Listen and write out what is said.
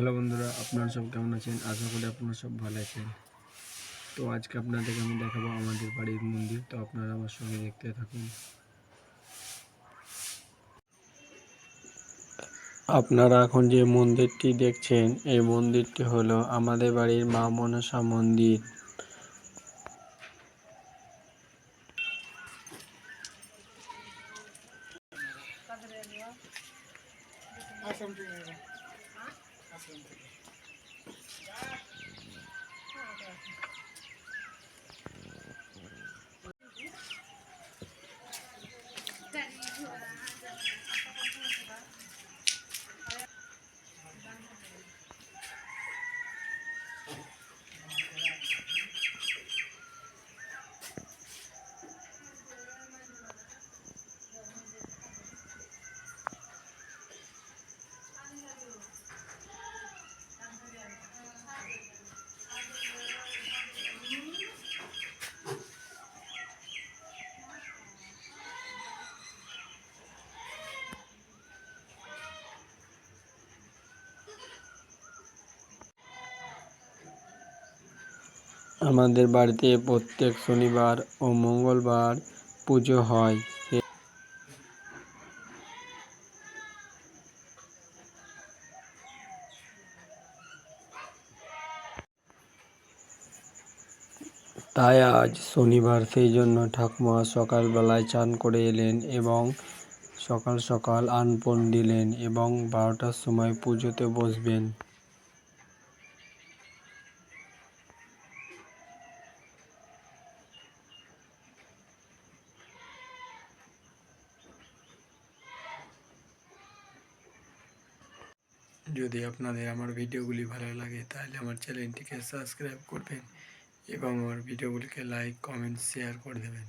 Hello বন্ধুরা, আপনারা সব কেমন আছেন? আশা করি আপনারা সব ভালো আছেন। তো আজকে আপনাদেরকে আমি দেখাবো আমাদের বাড়ির মন্দির। তো আপনারা আমার সঙ্গে দেখতে থাকুন। আপনারা এখন যে মন্দিরটি দেখছেন, এই মন্দিরটি হলো আমাদের বাড়ির মা মনসা মন্দির। আমাদের বাড়িতে প্রত্যেক শনিবার ও মঙ্গলবার পুজো হয়। তাই আজ শনিবার, সেই জন্য ঠাকুমা সকালবেলায় চান করে এলেন এবং সকাল সকাল আনপন দিলেন এবং 12টার সময় পুজোতে বসবেন। যদি আপনাদের আমার ভিডিওগুলি ভালো লাগে তাহলে আমার চ্যানেলটিকে সাবস্ক্রাইব করবেন এবং আমার ভিডিওগুলিকে লাইক, কমেন্ট, শেয়ার করে দেবেন।